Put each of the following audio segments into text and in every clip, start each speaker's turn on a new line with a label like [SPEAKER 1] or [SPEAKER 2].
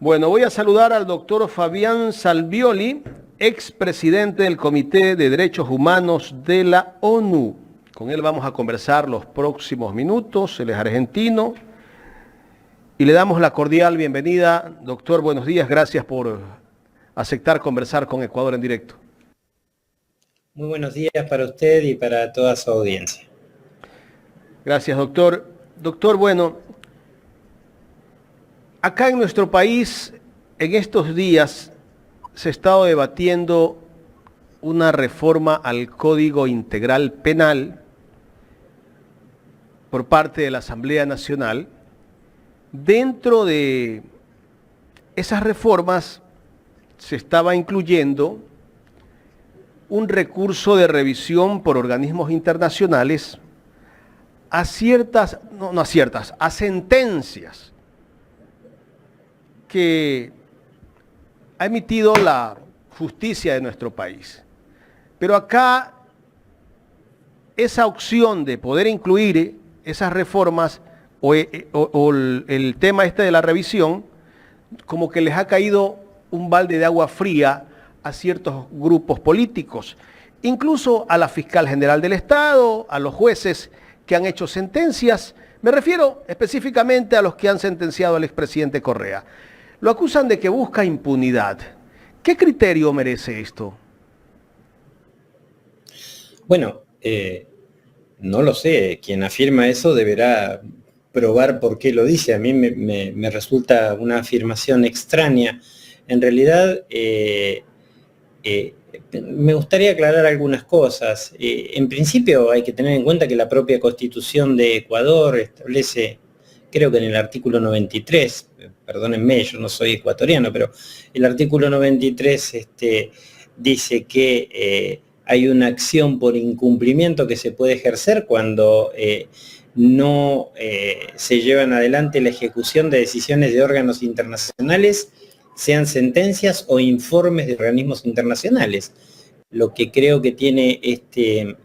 [SPEAKER 1] Bueno, voy a saludar al doctor Fabián Salvioli, expresidente del Comité de Derechos Humanos de la ONU. Con él vamos a conversar los próximos minutos. Él es argentino y le damos la cordial bienvenida. Doctor, buenos días. Gracias por aceptar conversar con Ecuador en directo.
[SPEAKER 2] Muy buenos días para usted y para toda su audiencia.
[SPEAKER 1] Gracias, doctor. Doctor, bueno, acá en nuestro país, en estos días, se ha estado debatiendo una reforma al Código Integral Penal por parte de la Asamblea Nacional. Dentro de esas reformas se estaba incluyendo un recurso de revisión por organismos internacionales a sentencias que ha emitido la justicia de nuestro país. Pero acá esa opción de poder incluir esas reformas o el tema este de la revisión, como que les ha caído un balde de agua fría a ciertos grupos políticos, incluso a la fiscal general del Estado, a los jueces que han hecho sentencias. Me refiero específicamente a los que han sentenciado al expresidente Correa. Lo acusan de que busca impunidad. ¿Qué criterio merece esto?
[SPEAKER 2] Bueno, no lo sé. Quien afirma eso deberá probar por qué lo dice. A mí me resulta una afirmación extraña. En realidad, me gustaría aclarar algunas cosas. En principio hay que tener en cuenta que la propia Constitución de Ecuador establece, creo que en el artículo 93, perdónenme, yo no soy ecuatoriano, pero el artículo 93 dice que hay una acción por incumplimiento que se puede ejercer cuando no se llevan adelante la ejecución de decisiones de órganos internacionales, sean sentencias o informes de organismos internacionales. Lo que creo que tiene este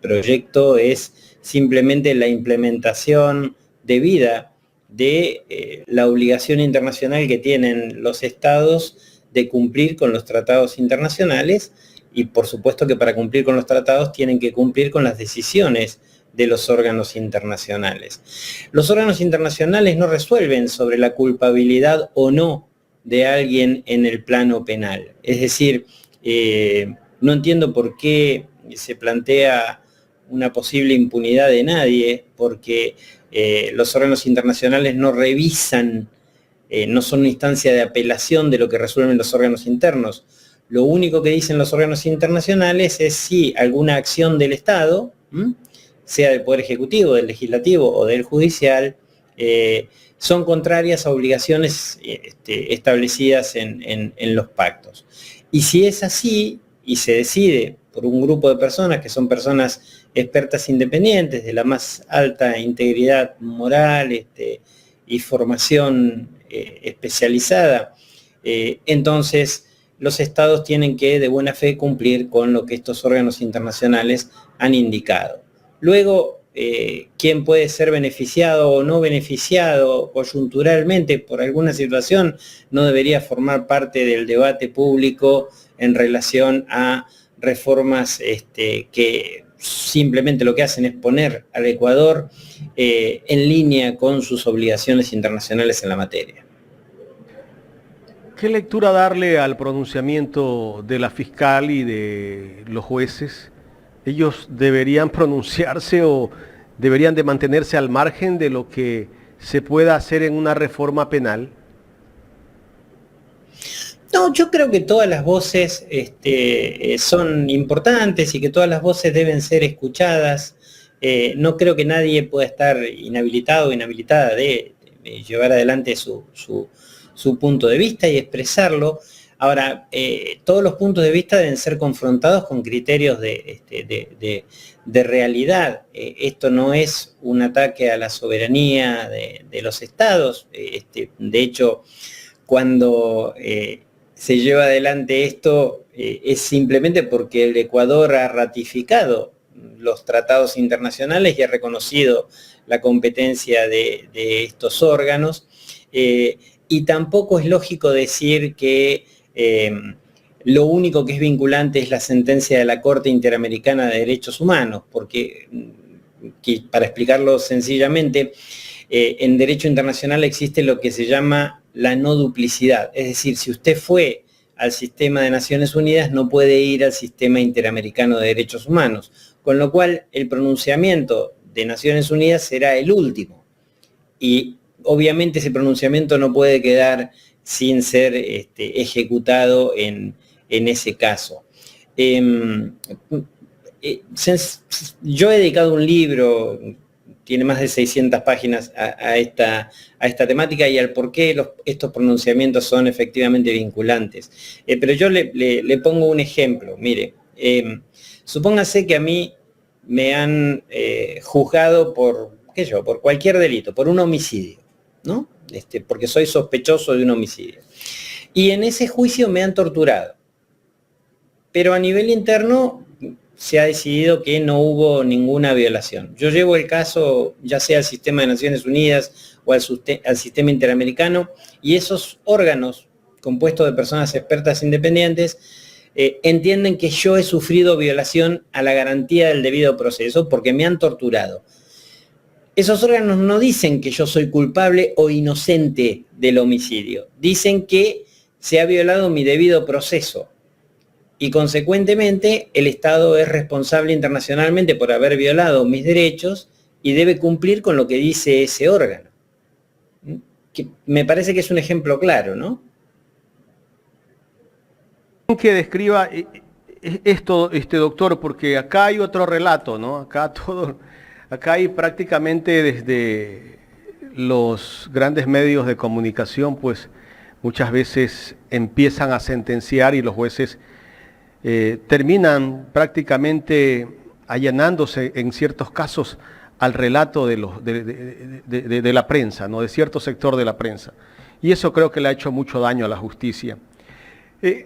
[SPEAKER 2] proyecto es simplemente la implementación debida de la obligación internacional que tienen los estados de cumplir con los tratados internacionales, y por supuesto que para cumplir con los tratados tienen que cumplir con las decisiones de los órganos internacionales. Los órganos internacionales no resuelven sobre la culpabilidad o no de alguien en el plano penal. Es decir, no entiendo por qué se plantea una posible impunidad de nadie, porque los órganos internacionales no revisan, no son una instancia de apelación de lo que resuelven los órganos internos. Lo único que dicen los órganos internacionales es si alguna acción del Estado, sea del Poder Ejecutivo, del Legislativo o del Judicial, son contrarias a obligaciones establecidas en los pactos. Y si es así, y se decide por un grupo de personas que son personas expertas independientes, de la más alta integridad moral y formación especializada, entonces los estados tienen que de buena fe cumplir con lo que estos órganos internacionales han indicado. Luego, quién puede ser beneficiado o no beneficiado coyunturalmente por alguna situación no debería formar parte del debate público en relación a reformas que simplemente lo que hacen es poner al Ecuador en línea con sus obligaciones internacionales en la materia.
[SPEAKER 1] ¿Qué lectura darle al pronunciamiento de la fiscal y de los jueces? ¿Ellos deberían pronunciarse o deberían de mantenerse al margen de lo que se pueda hacer en una reforma penal?
[SPEAKER 2] No, yo creo que todas las voces son importantes y que todas las voces deben ser escuchadas. No creo que nadie pueda estar inhabilitado o inhabilitada de llevar adelante su punto de vista y expresarlo. Ahora, todos los puntos de vista deben ser confrontados con criterios de realidad. Esto no es un ataque a la soberanía de los estados. De hecho, cuando se lleva adelante esto es simplemente porque el Ecuador ha ratificado los tratados internacionales y ha reconocido la competencia de estos órganos. Y y tampoco es lógico decir que lo único que es vinculante es la sentencia de la Corte Interamericana de Derechos Humanos, porque, para explicarlo sencillamente, en derecho internacional existe lo que se llama la no duplicidad. Es decir, si usted fue al sistema de Naciones Unidas, no puede ir al sistema interamericano de derechos humanos, con lo cual el pronunciamiento de Naciones Unidas será el último. Y obviamente ese pronunciamiento no puede quedar sin ser ejecutado en ese caso. Yo he dedicado un libro, tiene más de 600 páginas a esta temática y al por qué estos pronunciamientos son efectivamente vinculantes. Pero yo le pongo un ejemplo. Mire, supóngase que a mí me han juzgado por cualquier delito, por un homicidio, ¿no? Porque soy sospechoso de un homicidio. Y en ese juicio me han torturado. Pero a nivel interno se ha decidido que no hubo ninguna violación. Yo llevo el caso ya sea al sistema de Naciones Unidas o al sistema interamericano, y esos órganos compuestos de personas expertas independientes entienden que yo he sufrido violación a la garantía del debido proceso porque me han torturado. Esos órganos no dicen que yo soy culpable o inocente del homicidio, dicen que se ha violado mi debido proceso. Y consecuentemente el Estado es responsable internacionalmente por haber violado mis derechos y debe cumplir con lo que dice ese órgano. Que me parece que es un ejemplo claro, ¿no?
[SPEAKER 1] Que describa esto, doctor, porque acá hay otro relato, ¿no? Acá hay prácticamente desde los grandes medios de comunicación, pues muchas veces empiezan a sentenciar y los jueces terminan prácticamente allanándose en ciertos casos al relato de la prensa, ¿no? De cierto sector de la prensa. Y eso creo que le ha hecho mucho daño a la justicia.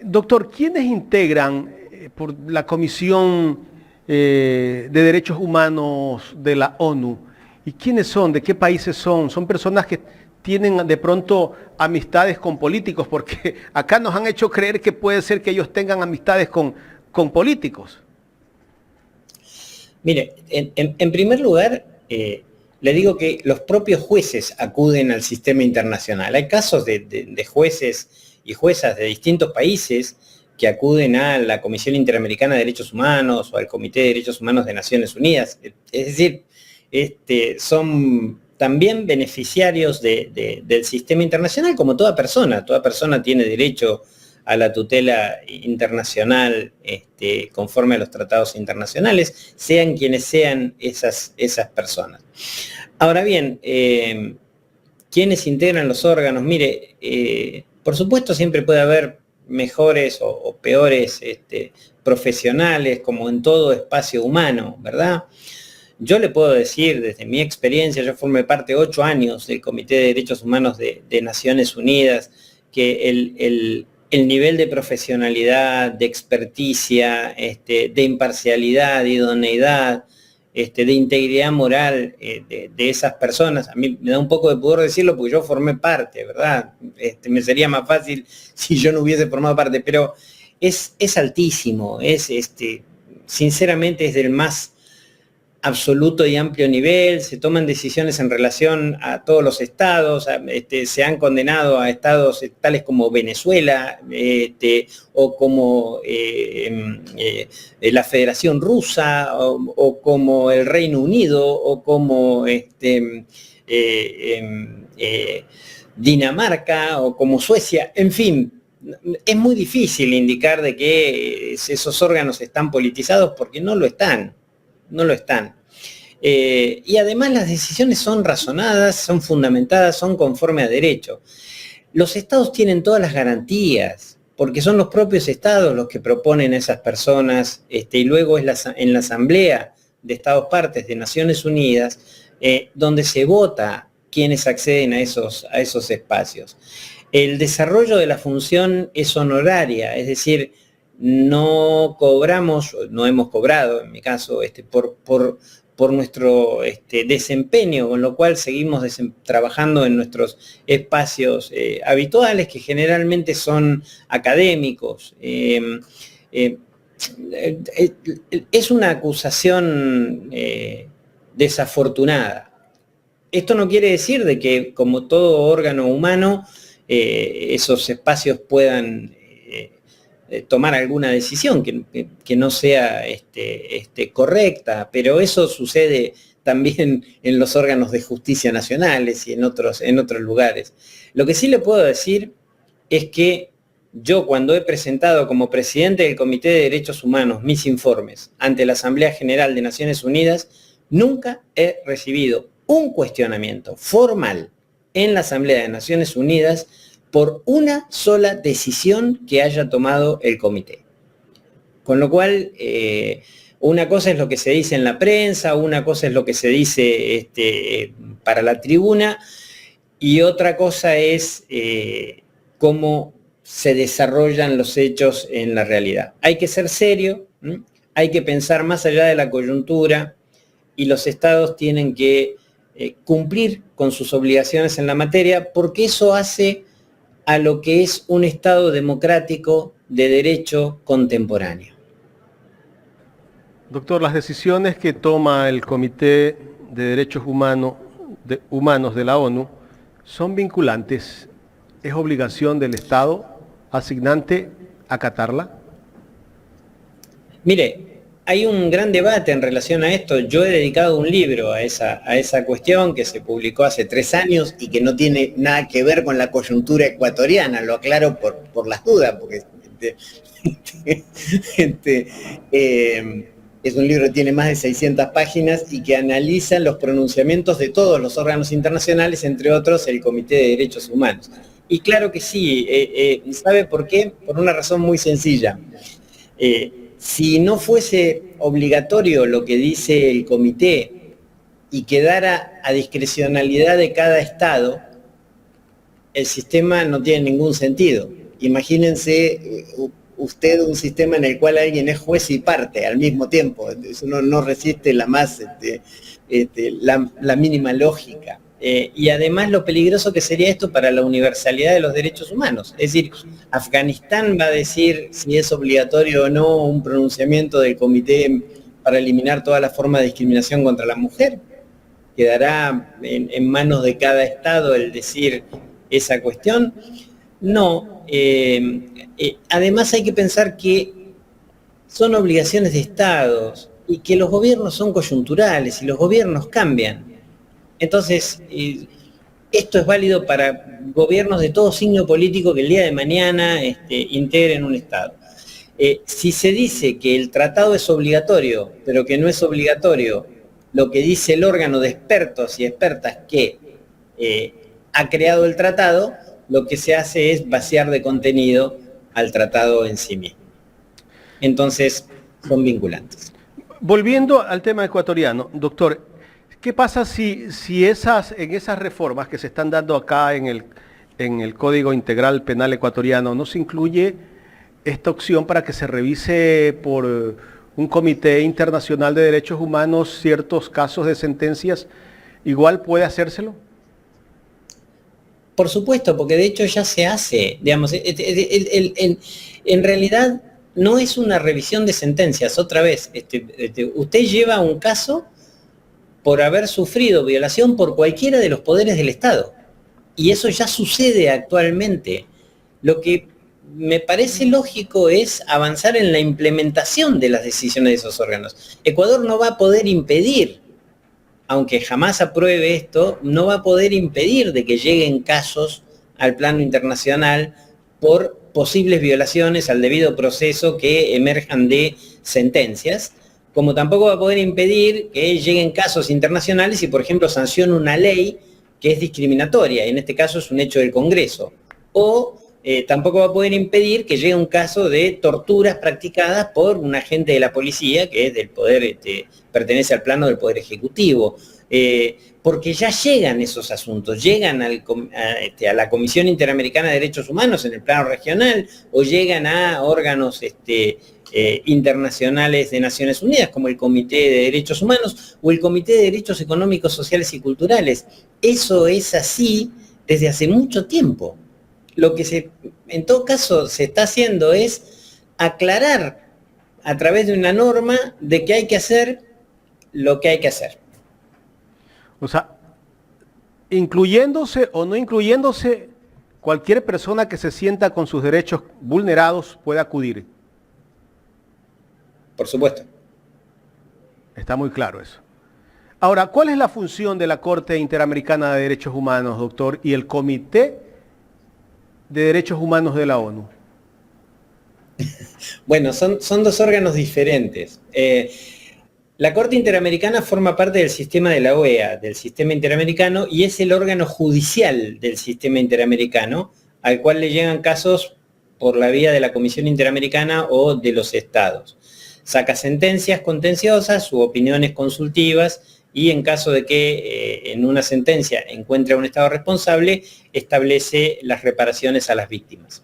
[SPEAKER 1] Doctor, ¿quiénes integran por la Comisión de Derechos Humanos de la ONU? ¿Y quiénes son? ¿De qué países son? ¿Son personas que tienen de pronto amistades con políticos? Porque acá nos han hecho creer que puede ser que ellos tengan amistades con políticos.
[SPEAKER 2] Mire, en primer lugar, le digo que los propios jueces acuden al sistema internacional. Hay casos de jueces y juezas de distintos países que acuden a la Comisión Interamericana de Derechos Humanos o al Comité de Derechos Humanos de Naciones Unidas. Es decir, son también beneficiarios del sistema internacional, como toda persona. Toda persona tiene derecho a la tutela internacional conforme a los tratados internacionales, sean quienes sean esas personas. Ahora bien, ¿quiénes integran los órganos? Mire, por supuesto siempre puede haber mejores o peores profesionales, como en todo espacio humano, ¿verdad? Yo le puedo decir, desde mi experiencia, yo formé parte 8 años del Comité de Derechos Humanos de Naciones Unidas, que el nivel de profesionalidad, de experticia, de imparcialidad, de idoneidad, de integridad moral de esas personas, a mí me da un poco de pudor decirlo porque yo formé parte, ¿verdad? Me sería más fácil si yo no hubiese formado parte, pero es altísimo, sinceramente es del más absoluto y amplio nivel. Se toman decisiones en relación a todos los estados, se han condenado a estados tales como Venezuela o como la Federación Rusa o como el Reino Unido o como Dinamarca o como Suecia, en fin. Es muy difícil indicar de que esos órganos están politizados porque no lo están. No lo están. Y además las decisiones son razonadas, son fundamentadas, son conforme a derecho. Los estados tienen todas las garantías, porque son los propios estados los que proponen a esas personas, y luego es en la Asamblea de Estados Partes de Naciones Unidas, donde se vota quienes acceden a esos espacios. El desarrollo de la función es honoraria, es decir, no cobramos, no hemos cobrado, en mi caso, por nuestro desempeño, con lo cual seguimos trabajando en nuestros espacios habituales, que generalmente son académicos. Es una acusación desafortunada. Esto no quiere decir de que, como todo órgano humano, esos espacios puedan tomar alguna decisión que no sea correcta, pero eso sucede también en los órganos de justicia nacionales y en otros lugares. Lo que sí le puedo decir es que yo, cuando he presentado como presidente del Comité de Derechos Humanos mis informes ante la Asamblea General de Naciones Unidas, nunca he recibido un cuestionamiento formal en la Asamblea de Naciones Unidas por una sola decisión que haya tomado el comité. Con lo cual, una cosa es lo que se dice en la prensa, una cosa es lo que se dice para la tribuna, y otra cosa es cómo se desarrollan los hechos en la realidad. Hay que ser serio, hay que pensar más allá de la coyuntura, y los estados tienen que cumplir con sus obligaciones en la materia, porque eso hace a lo que es un Estado democrático de derecho contemporáneo.
[SPEAKER 1] Doctor, las decisiones que toma el Comité de Derechos Humanos de la ONU son vinculantes. ¿Es obligación del Estado asignante acatarla?
[SPEAKER 2] Mire, hay un gran debate en relación a esto. Yo he dedicado un libro a esa cuestión, que se publicó hace 3 años y que no tiene nada que ver con la coyuntura ecuatoriana. Lo aclaro por las dudas, porque es un libro que tiene más de 600 páginas y que analiza los pronunciamientos de todos los órganos internacionales, entre otros el Comité de Derechos Humanos. Y claro que sí. ¿Sabe por qué? Por una razón muy sencilla. Si no fuese obligatorio lo que dice el comité y quedara a discrecionalidad de cada estado, el sistema no tiene ningún sentido. Imagínense usted un sistema en el cual alguien es juez y parte al mismo tiempo. Eso no resiste la mínima lógica. Y además lo peligroso que sería esto para la universalidad de los derechos humanos. Es decir, Afganistán va a decir si es obligatorio o no un pronunciamiento del comité para eliminar toda la forma de discriminación contra la mujer. ¿Quedará en manos de cada estado el decir esa cuestión? No. Además hay que pensar que son obligaciones de estados y que los gobiernos son coyunturales y los gobiernos cambian. Entonces, esto es válido para gobiernos de todo signo político que el día de mañana integren un Estado. Si se dice que el tratado es obligatorio, pero que no es obligatorio lo que dice el órgano de expertos y expertas que ha creado el tratado, lo que se hace es vaciar de contenido al tratado en sí mismo. Entonces, son vinculantes.
[SPEAKER 1] Volviendo al tema ecuatoriano, doctor, ¿qué pasa si en esas reformas que se están dando acá en el Código Integral Penal Ecuatoriano no se incluye esta opción para que se revise por un Comité Internacional de Derechos Humanos ciertos casos de sentencias? ¿Igual puede hacérselo?
[SPEAKER 2] Por supuesto, porque de hecho ya se hace. Digamos, en realidad no es una revisión de sentencias. Otra vez, usted lleva un caso por haber sufrido violación por cualquiera de los poderes del Estado. Y eso ya sucede actualmente. Lo que me parece lógico es avanzar en la implementación de las decisiones de esos órganos. Ecuador no va a poder impedir, aunque jamás apruebe esto, no va a poder impedir de que lleguen casos al plano internacional por posibles violaciones al debido proceso que emerjan de sentencias, como tampoco va a poder impedir que lleguen casos internacionales y, por ejemplo, sanciona una ley que es discriminatoria, y en este caso es un hecho del Congreso. O tampoco va a poder impedir que llegue un caso de torturas practicadas por un agente de la policía que es del poder, pertenece al plano del Poder Ejecutivo. Porque ya llegan esos asuntos, llegan a la Comisión Interamericana de Derechos Humanos en el plano regional, o llegan a órganos internacionales de Naciones Unidas, como el Comité de Derechos Humanos o el Comité de Derechos Económicos, Sociales y Culturales. Eso es así desde hace mucho tiempo. Lo que en todo caso se está haciendo es aclarar a través de una norma de que hay que hacer lo que hay que hacer.
[SPEAKER 1] O sea, incluyéndose o no incluyéndose, cualquier persona que se sienta con sus derechos vulnerados puede acudir.
[SPEAKER 2] Por supuesto.
[SPEAKER 1] Está muy claro eso. Ahora, ¿cuál es la función de la Corte Interamericana de Derechos Humanos, doctor, y el Comité de Derechos Humanos de la ONU?
[SPEAKER 2] Bueno, son dos órganos diferentes. La Corte Interamericana forma parte del sistema de la OEA, del sistema interamericano, y es el órgano judicial del sistema interamericano, al cual le llegan casos por la vía de la Comisión Interamericana o de los estados. Saca sentencias contenciosas u opiniones consultivas y en caso de que en una sentencia encuentre a un estado responsable, establece las reparaciones a las víctimas.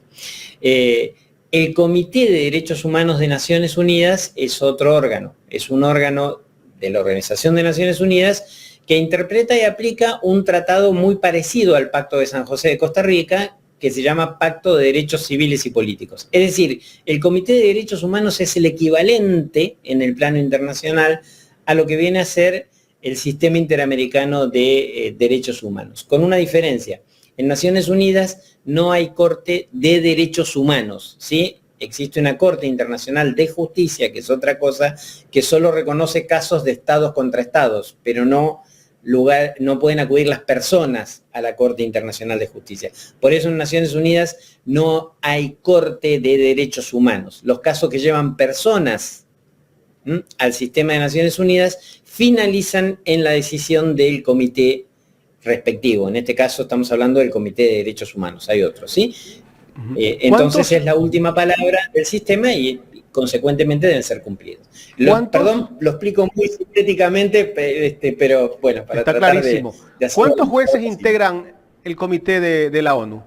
[SPEAKER 2] El Comité de Derechos Humanos de Naciones Unidas es otro órgano, es un órgano de la Organización de Naciones Unidas que interpreta y aplica un tratado muy parecido al Pacto de San José de Costa Rica, que se llama Pacto de Derechos Civiles y Políticos. Es decir, el Comité de Derechos Humanos es el equivalente en el plano internacional a lo que viene a ser el Sistema Interamericano de Derechos Humanos, con una diferencia. En Naciones Unidas no hay Corte de Derechos Humanos, ¿sí? Existe una Corte Internacional de Justicia, que es otra cosa, que solo reconoce casos de estados contra estados, pero no pueden acudir las personas a la Corte Internacional de Justicia. Por eso en Naciones Unidas no hay Corte de Derechos Humanos. Los casos que llevan personas al sistema de Naciones Unidas finalizan en la decisión del comité respectivo. En este caso estamos hablando del Comité de Derechos Humanos, hay otros, ¿sí? Entonces es la última palabra del sistema y consecuentemente deben ser cumplidos. Perdón, lo explico muy sintéticamente, pero bueno, para
[SPEAKER 1] está
[SPEAKER 2] tratar
[SPEAKER 1] clarísimo.
[SPEAKER 2] de hacer.
[SPEAKER 1] ¿Cuántos jueces integran el Comité de la ONU?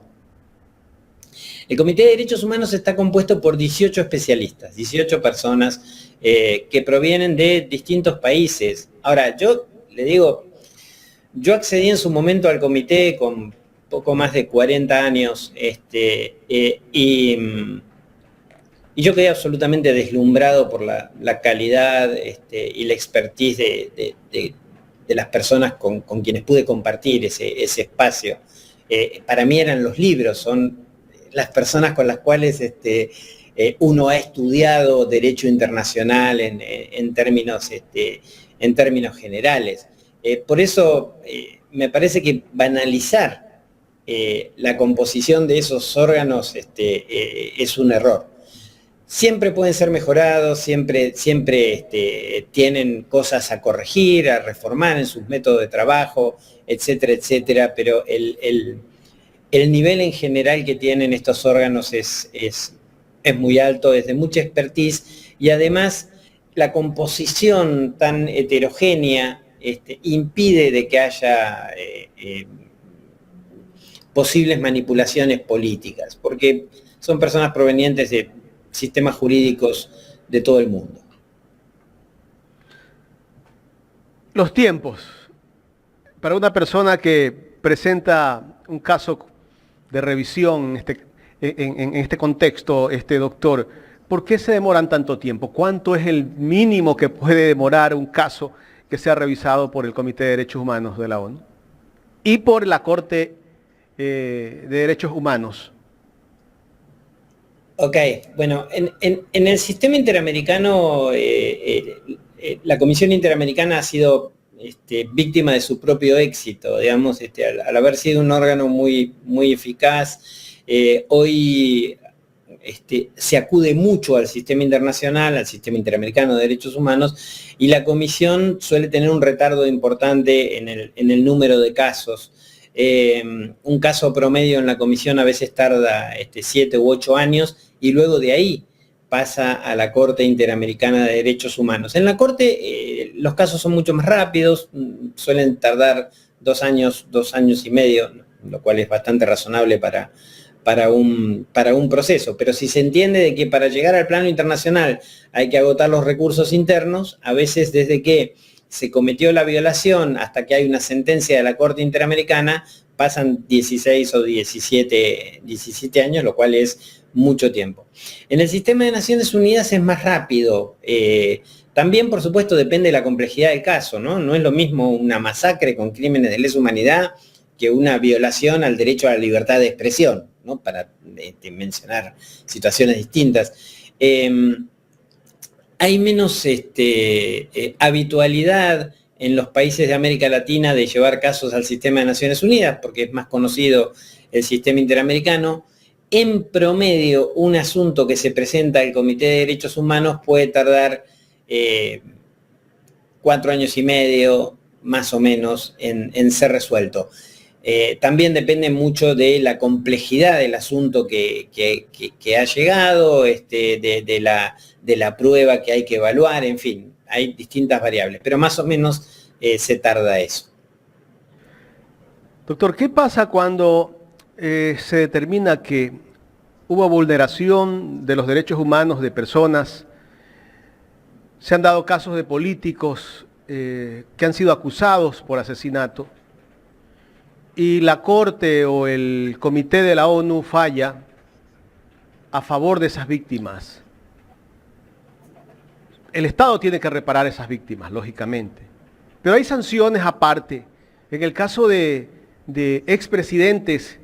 [SPEAKER 2] El Comité de Derechos Humanos está compuesto por 18 especialistas, 18 personas que provienen de distintos países. Ahora, yo le digo, yo accedí en su momento al comité con poco más de 40 años y yo quedé absolutamente deslumbrado por la calidad y la expertise de las personas con quienes pude compartir ese espacio. Para mí eran los libros, son las personas con las cuales uno ha estudiado derecho internacional en términos generales. Por eso me parece que banalizar la composición de esos órganos es un error. Siempre pueden ser mejorados, siempre tienen cosas a corregir, a reformar en sus métodos de trabajo, etcétera, etcétera, pero el nivel en general que tienen estos órganos es muy alto, es de mucha expertise, y además la composición tan heterogénea impide de que haya posibles manipulaciones políticas, porque son personas provenientes de sistemas jurídicos de todo el mundo.
[SPEAKER 1] Los tiempos. Para una persona que presenta un caso de revisión en este contexto, doctor, ¿por qué se demoran tanto tiempo? ¿Cuánto es el mínimo que puede demorar un caso que sea revisado por el Comité de Derechos Humanos de la ONU y por la Corte de Derechos Humanos?
[SPEAKER 2] Ok, bueno, en el sistema interamericano, la Comisión Interamericana ha sido víctima de su propio éxito, digamos, al haber sido un órgano muy, muy eficaz. Hoy se acude mucho al sistema internacional, al sistema interamericano de derechos humanos, y la Comisión suele tener un retardo importante en el número de casos. Un caso promedio en la Comisión a veces tarda 7 u 8 años, y luego de ahí pasa a la Corte Interamericana de Derechos Humanos. En la Corte los casos son mucho más rápidos, suelen tardar 2 años y medio, lo cual es bastante razonable para para un proceso. Pero si se entiende de que para llegar al plano internacional hay que agotar los recursos internos, a veces desde que se cometió la violación hasta que hay una sentencia de la Corte Interamericana, pasan 16 o 17 años, lo cual es mucho tiempo. En el sistema de Naciones Unidas es más rápido. También, por supuesto, depende de la complejidad del caso, ¿no? No es lo mismo una masacre con crímenes de lesa humanidad que una violación al derecho a la libertad de expresión, ¿no? Para mencionar situaciones distintas. Hay menos habitualidad en los países de América Latina de llevar casos al sistema de Naciones Unidas, porque es más conocido el sistema interamericano. En promedio, un asunto que se presenta al Comité de Derechos Humanos puede tardar 4 años y medio, más o menos, en ser resuelto. También depende mucho de la complejidad del asunto que ha llegado, de la prueba que hay que evaluar, en fin, hay distintas variables, pero más o menos se tarda eso.
[SPEAKER 1] Doctor, ¿qué pasa cuando se determina que hubo vulneración de los derechos humanos de personas? Se han dado casos de políticos que han sido acusados por asesinato y la Corte o el Comité de la ONU falla a favor de esas víctimas. El Estado tiene que reparar esas víctimas, lógicamente. Pero hay sanciones aparte. En el caso de expresidentes,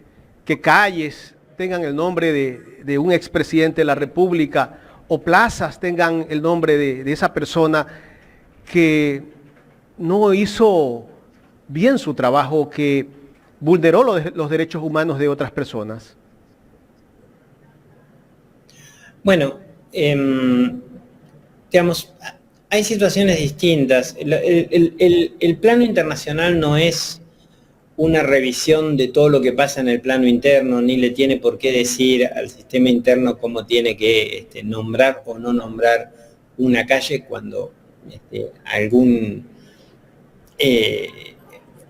[SPEAKER 1] que calles tengan el nombre de un expresidente de la República o plazas tengan el nombre de esa persona que no hizo bien su trabajo, que vulneró los derechos humanos de otras personas.
[SPEAKER 2] Bueno, digamos, hay situaciones distintas. El plano internacional no es una revisión de todo lo que pasa en el plano interno, ni le tiene por qué decir al sistema interno cómo tiene que nombrar o no nombrar una calle cuando algún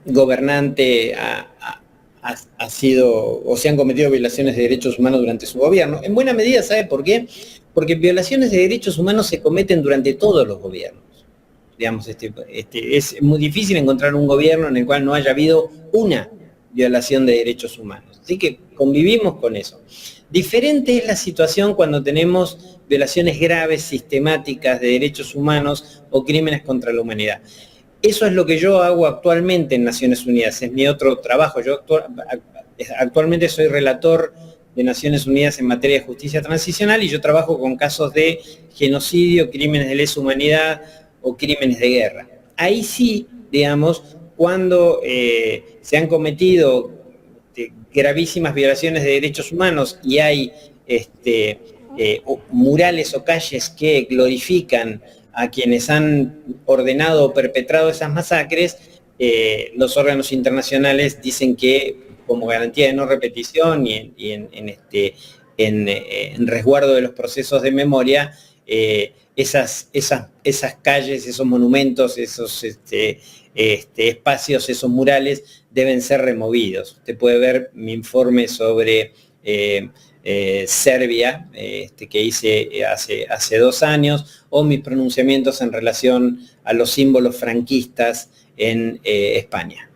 [SPEAKER 2] gobernante ha sido o se han cometido violaciones de derechos humanos durante su gobierno. En buena medida, ¿sabe por qué? Porque violaciones de derechos humanos se cometen durante todos los gobiernos. Digamos, es muy difícil encontrar un gobierno en el cual no haya habido una violación de derechos humanos. Así que convivimos con eso. Diferente es la situación cuando tenemos violaciones graves, sistemáticas de derechos humanos o crímenes contra la humanidad. Eso es lo que yo hago actualmente en Naciones Unidas, es mi otro trabajo. Yo actualmente soy relator de Naciones Unidas en materia de justicia transicional y yo trabajo con casos de genocidio, crímenes de lesa humanidad o crímenes de guerra. Ahí sí, digamos, cuando se han cometido gravísimas violaciones de derechos humanos y hay murales o calles que glorifican a quienes han ordenado o perpetrado esas masacres, los órganos internacionales dicen que como garantía de no repetición y en resguardo de los procesos de memoria, esas calles, esos monumentos, esos espacios, esos murales deben ser removidos. Usted puede ver mi informe sobre Serbia, que hice hace 2 años, o mis pronunciamientos en relación a los símbolos franquistas en España.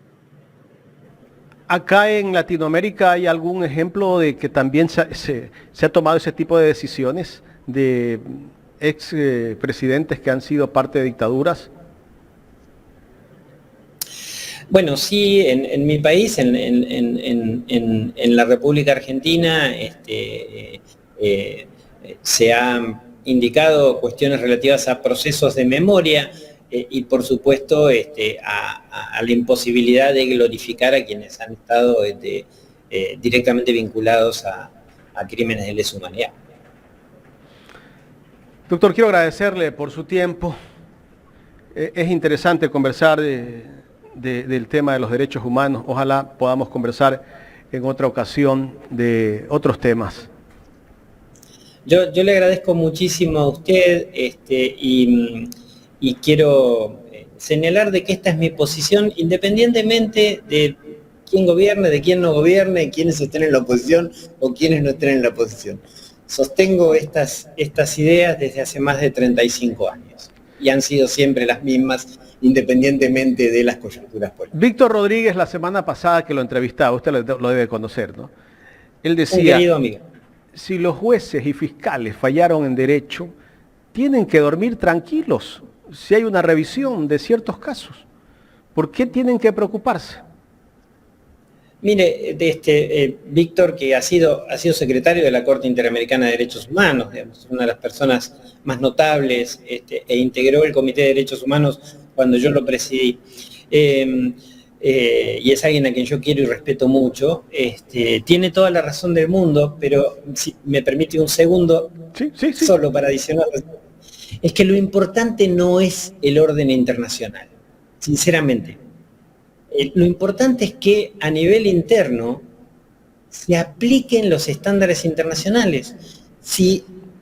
[SPEAKER 1] Acá en Latinoamérica hay algún ejemplo de que también se ha tomado ese tipo de decisiones de ex presidentes que han sido parte de dictaduras.
[SPEAKER 2] Bueno, sí, en mi país, en la República Argentina, se han indicado cuestiones relativas a procesos de memoria y por supuesto a la imposibilidad de glorificar a quienes han estado directamente vinculados a crímenes de lesa humanidad.
[SPEAKER 1] Doctor, quiero agradecerle por su tiempo. Es interesante conversar del tema de los derechos humanos. Ojalá podamos conversar en otra ocasión de otros temas.
[SPEAKER 2] Yo le agradezco muchísimo a usted y quiero señalar de que esta es mi posición independientemente de quién gobierne, de quién no gobierne, quiénes estén en la oposición o quiénes no estén en la oposición. Sostengo estas ideas desde hace más de 35 años y han sido siempre las mismas, independientemente de las coyunturas políticas.
[SPEAKER 1] Víctor Rodríguez, la semana pasada que lo entrevistaba, usted lo debe conocer, ¿no? Él
[SPEAKER 2] Un
[SPEAKER 1] decía,
[SPEAKER 2] querido amigo.
[SPEAKER 1] si los jueces y fiscales fallaron en derecho, tienen que dormir tranquilos si hay una revisión de ciertos casos. ¿Por qué tienen que preocuparse?
[SPEAKER 2] Mire, Víctor, que ha sido secretario de la Corte Interamericana de Derechos Humanos, digamos, una de las personas más notables, e integró el Comité de Derechos Humanos cuando yo lo presidí. Y es alguien a quien yo quiero y respeto mucho. Tiene toda la razón del mundo, pero si me permite un segundo,
[SPEAKER 1] Sí.
[SPEAKER 2] solo para adicionar, es que lo importante no es el orden internacional, sinceramente. Lo importante es que a nivel interno se apliquen los estándares internacionales.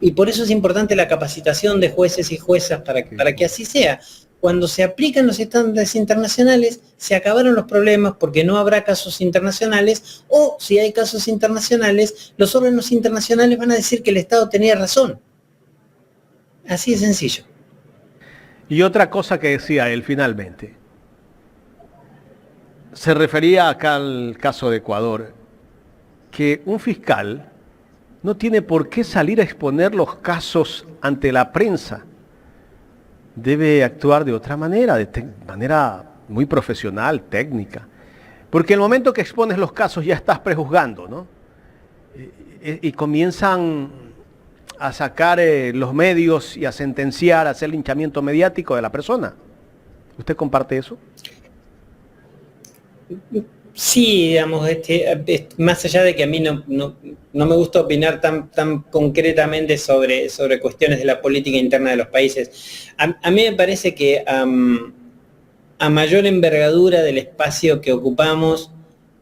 [SPEAKER 2] Y por eso es importante la capacitación de jueces y juezas para que así sea. Cuando se aplican los estándares internacionales, se acabaron los problemas porque no habrá casos internacionales, o si hay casos internacionales, los órganos internacionales van a decir que el Estado tenía razón. Así de sencillo.
[SPEAKER 1] Y otra cosa que decía él finalmente, se refería acá al caso de Ecuador, que un fiscal no tiene por qué salir a exponer los casos ante la prensa. Debe actuar de otra manera, de manera muy profesional, técnica. Porque en el momento que expones los casos ya estás prejuzgando, ¿no? Y comienzan a sacar los medios y a sentenciar, a hacer linchamiento mediático de la persona. ¿Usted comparte eso?
[SPEAKER 2] Sí, digamos, más allá de que a mí no me gusta opinar tan concretamente sobre cuestiones de la política interna de los países, a mí me parece que a mayor envergadura del espacio que ocupamos,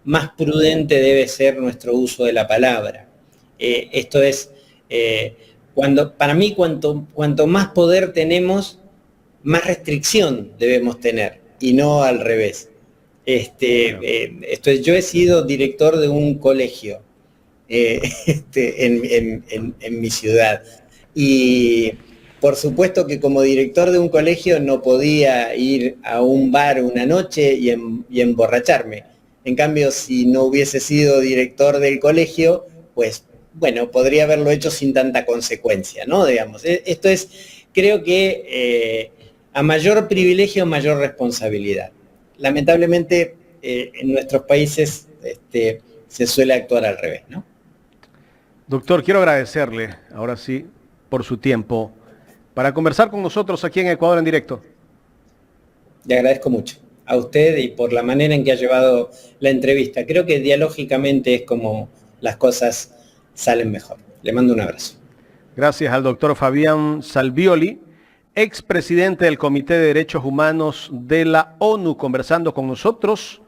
[SPEAKER 2] más prudente debe ser nuestro uso de la palabra. Esto es, para mí, cuanto más poder tenemos, más restricción debemos tener, y no al revés. Yo he sido director de un colegio en mi ciudad, y por supuesto que como director de un colegio no podía ir a un bar una noche y emborracharme. En cambio, si no hubiese sido director del colegio, pues bueno, podría haberlo hecho sin tanta consecuencia, ¿no? Digamos, creo que a mayor privilegio, mayor responsabilidad. Lamentablemente, en nuestros países se suele actuar al revés, ¿no?
[SPEAKER 1] Doctor, quiero agradecerle, ahora sí, por su tiempo, para conversar con nosotros aquí en Ecuador en Directo.
[SPEAKER 2] Le agradezco mucho a usted y por la manera en que ha llevado la entrevista. Creo que dialógicamente es como las cosas salen mejor. Le mando un abrazo.
[SPEAKER 1] Gracias al doctor Fabián Salvioli, expresidente del Comité de Derechos Humanos de la ONU, conversando con nosotros